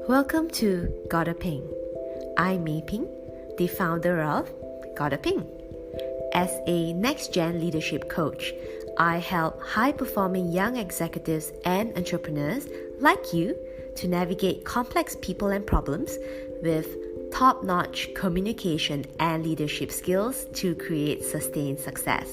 Welcome to Gotta Ping. I'm Mei Ping, the founder of Gotta Ping. As a next-gen leadership coach, I help high-performing young executives and entrepreneurs like you to navigate complex people and problems with top-notch communication and leadership skills to create sustained success.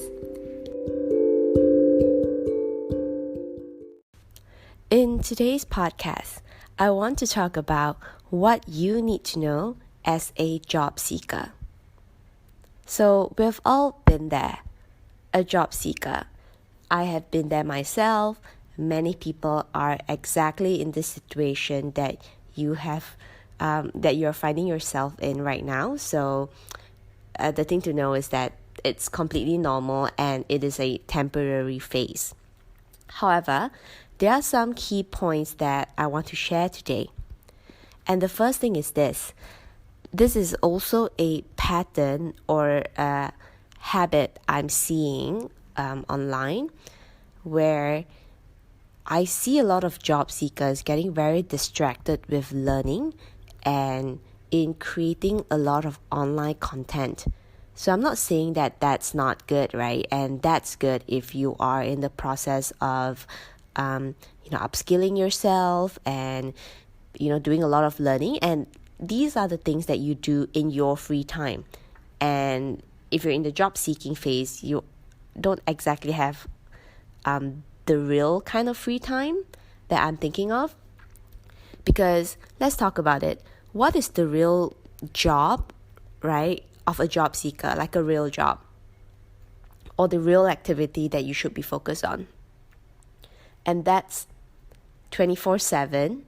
In today's podcast, I want to talk about what you need to know as a job seeker. So we've all been there, a job seeker. I have been there myself. Many people are exactly in the situation that you have, that you're finding yourself in right now. So the thing to know is that it's completely normal and it is a temporary phase. However, there are some key points that I want to share today. And the first thing is this. This is also a pattern or a habit I'm seeing online where I see a lot of job seekers getting very distracted with learning and in creating a lot of online content. So I'm not saying that that's not good, right? And that's good if you are in the process of upskilling yourself and doing a lot of learning, and these are the things that you do in your free time. And if you're in the job seeking phase, you don't exactly have the real kind of free time that I'm thinking of, because let's talk about it. What is the real job, right, of a job seeker, like a real job, or the real activity that you should be focused on? And that's 24/7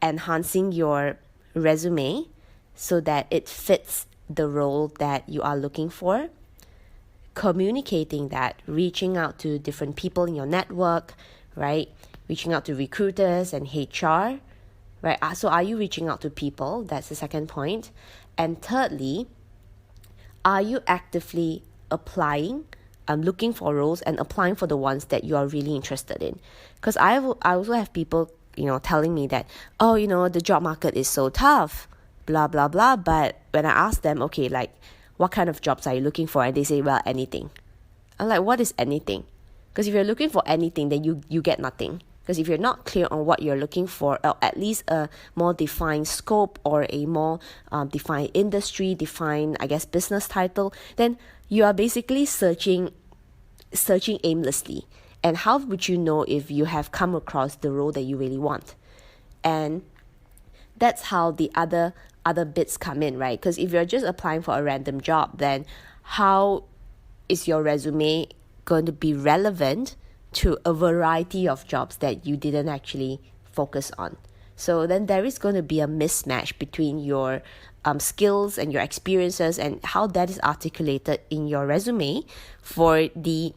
enhancing your resume so that it fits the role that you are looking for, communicating that, reaching out to different people in your network, right? Reaching out to recruiters and HR, right? So are you reaching out to people? That's the second point. And thirdly, are you actively applying, looking for roles and applying for the ones that you are really interested in? Because I also have people, telling me that, the job market is so tough, blah, blah, blah. But when I ask them, okay, like, what kind of jobs are you looking for? And they say, well, anything. I'm like, what is anything? Because if you're looking for anything, then you get nothing. Because if you're not clear on what you're looking for, or at least a more defined scope or a more defined industry, defined, business title, then you are basically searching aimlessly. And how would you know if you have come across the role that you really want? And that's how the other bits come in, right? Because if you're just applying for a random job, then how is your resume going to be relevant to a variety of jobs that you didn't actually focus on? So then there is going to be a mismatch between your skills and your experiences and how that is articulated in your resume for the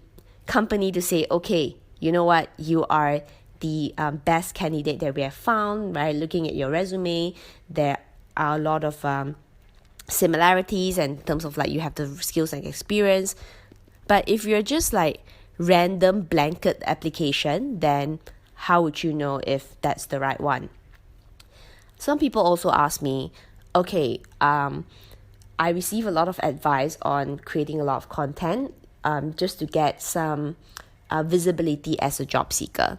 company to say, okay, you know what, you are the best candidate that we have found, right? Looking at your resume, there are a lot of similarities in terms of like you have the skills and experience. But if you're just like random blanket application, then how would you know if that's the right one? Some people also ask me, okay, I receive a lot of advice on creating a lot of content just to get some visibility as a job seeker.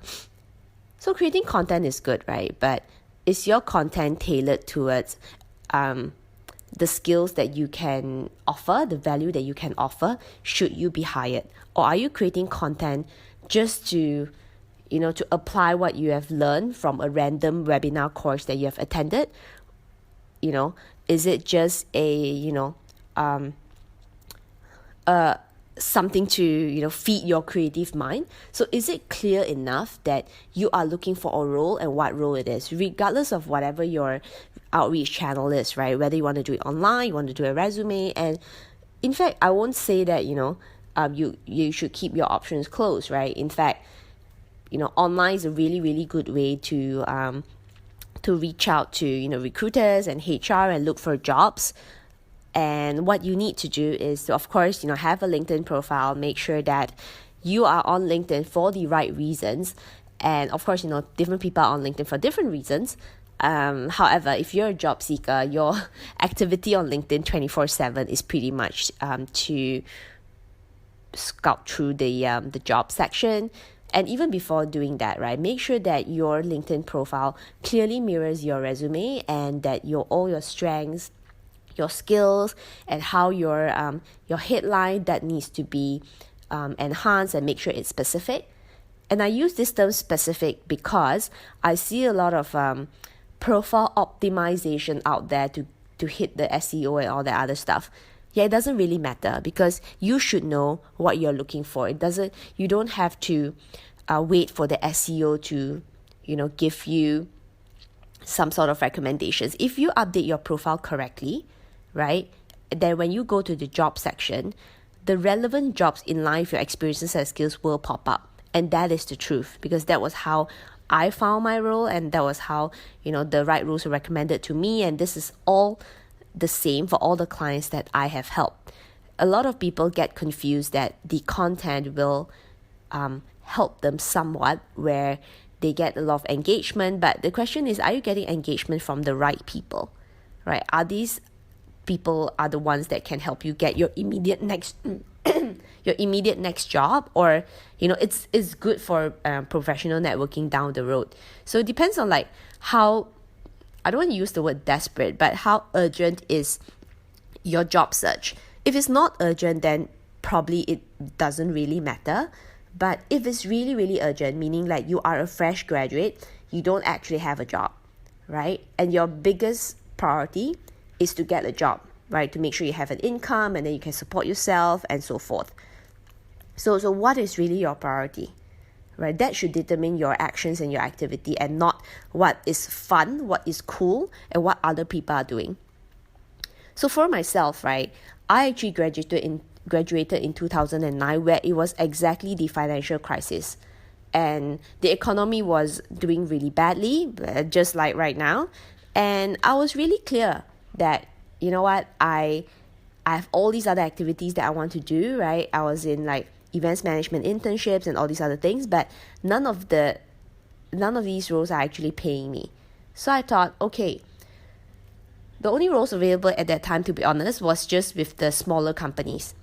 So creating content is good, right? But is your content tailored towards the skills that you can offer, the value that you can offer, should you be hired? Or are you creating content just to apply what you have learned from a random webinar course that you have attended? Is it just something to feed your creative mind? So is it clear enough that you are looking for a role and what role it is, regardless of whatever your outreach channel is, right? Whether you want to do it online, you want to do a resume. And in fact, I won't say that you should keep your options closed, right? In fact, online is a really, really good way to reach out to recruiters and HR and look for jobs. And what you need to do is to, of course, have a LinkedIn profile, make sure that you are on LinkedIn for the right reasons. And of course, different people are on LinkedIn for different reasons. However, if you're a job seeker, your activity on LinkedIn 24/7 is pretty much to scout through the job section. And even before doing that, right, make sure that your LinkedIn profile clearly mirrors your resume, and that all your strengths, your skills, and how your headline that needs to be enhanced, and make sure it's specific. And I use this term specific because I see a lot of profile optimization out there to hit the SEO and all that other stuff. Yeah, it doesn't really matter, because you should know what you're looking for. You don't have to wait for the SEO to, give you some sort of recommendations. If you update your profile correctly, right, then when you go to the job section, the relevant jobs in line with your experiences and skills will pop up. And that is the truth, because that was how I found my role, and that was how, the right roles were recommended to me. And this is all the same for all the clients that I have helped. A lot of people get confused that the content will help them somewhat, where they get a lot of engagement. But the question is, are you getting engagement from the right people, right? Are these people the ones that can help you get your immediate next job, or it's good for professional networking down the road. So it depends on how, I don't want to use the word desperate, but how urgent is your job search. If it's not urgent, then probably it doesn't really matter. But if it's really, really urgent, meaning you are a fresh graduate, you don't actually have a job, right? And your biggest priority is to get a job, right? To make sure you have an income, and then you can support yourself and so forth. So what is really your priority, right? That should determine your actions and your activity, and not what is fun, what is cool, and what other people are doing. So for myself, right, I actually graduated in 2009, where it was exactly the financial crisis. And the economy was doing really badly, just like right now. And I was really clear that, you know what, I have all these other activities that I want to do, right? I was in events management internships and all these other things, but none of these roles are actually paying me. So I thought, okay, the only roles available at that time, to be honest, was just with the smaller companies.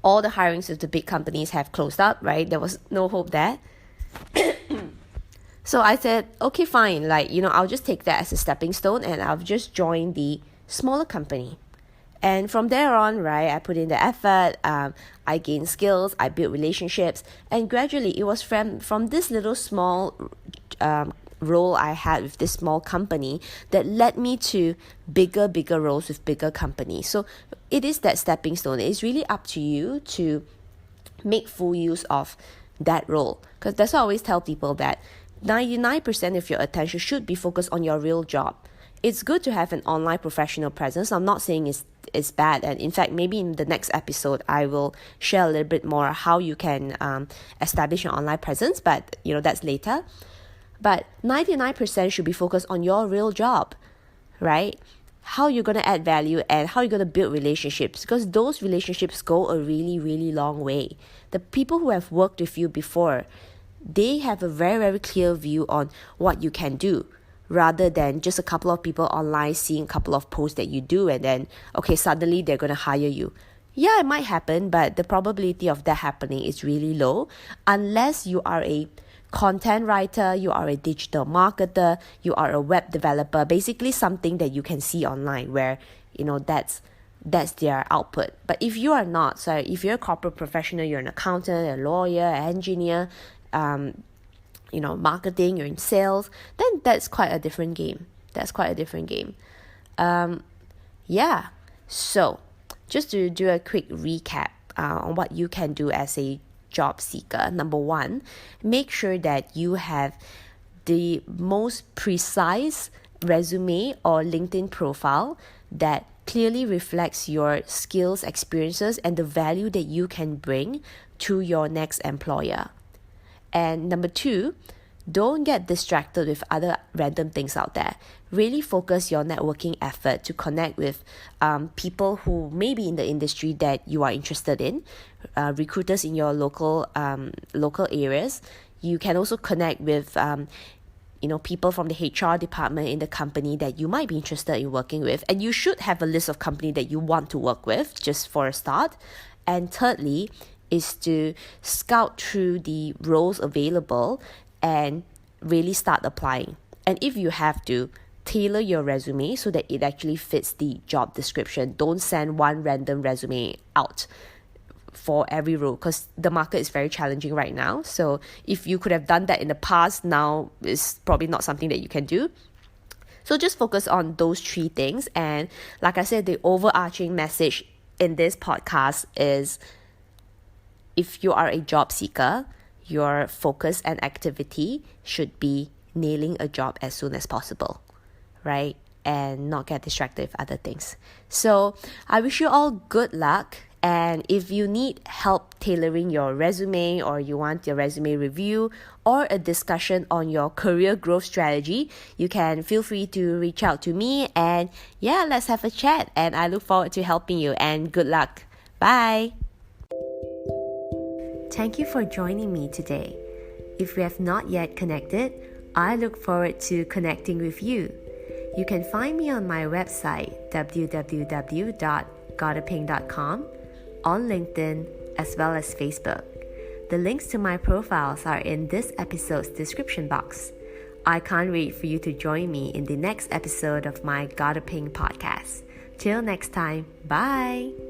All the hirings with the big companies have closed up, right? There was no hope there. So I said, okay, fine. I'll just take that as a stepping stone, and I'll just join the smaller company. And from there on, right, I put in the effort, I gained skills, I built relationships, and gradually it was from this little small role I had with this small company that led me to bigger roles with bigger companies. So it is that stepping stone. It's really up to you to make full use of that role, because that's why I always tell people that 99% of your attention should be focused on your real job. It's good to have an online professional presence. I'm not saying it's bad, and in fact, maybe in the next episode I will share a little bit more how you can establish your online presence, but that's later. But 99% should be focused on your real job, right? How you're going to add value, and how you're going to build relationships, because those relationships go a really, really long way. The people who have worked with you before, they have a very, very clear view on what you can do, rather than just a couple of people online seeing a couple of posts that you do, and then, okay, suddenly they're going to hire you. Yeah, it might happen, but the probability of that happening is really low, unless you are a content writer, you are a digital marketer, you are a web developer, basically something that you can see online, where that's their output. But if you are not, so if you're a corporate professional, you're an accountant, a lawyer, an engineer, marketing, you're in sales, then that's quite a different game. So just to do a quick recap on what you can do as a job seeker. Number one, make sure that you have the most precise resume or LinkedIn profile that clearly reflects your skills, experiences, and the value that you can bring to your next employer. And number two, don't get distracted with other random things out there. Really focus your networking effort to connect with people who may be in the industry that you are interested in, recruiters in your local areas. You can also connect with people from the HR department in the company that you might be interested in working with. And you should have a list of company that you want to work with, just for a start. And thirdly is to scout through the roles available and really start applying. And if you have to, tailor your resume so that it actually fits the job description. Don't send one random resume out for every role, because the market is very challenging right now. So if you could have done that in the past, now is probably not something that you can do. So just focus on those 3 things. And like I said, the overarching message in this podcast is, if you are a job seeker, your focus and activity should be nailing a job as soon as possible, right? And not get distracted with other things. So I wish you all good luck. And if you need help tailoring your resume, or you want your resume review or a discussion on your career growth strategy, you can feel free to reach out to me, and let's have a chat. And I look forward to helping you, and good luck. Bye. Thank you for joining me today. If we have not yet connected, I look forward to connecting with you. You can find me on my website, www.gottaping.com, on LinkedIn, as well as Facebook. The links to my profiles are in this episode's description box. I can't wait for you to join me in the next episode of my Gotta Ping podcast. Till next time, bye!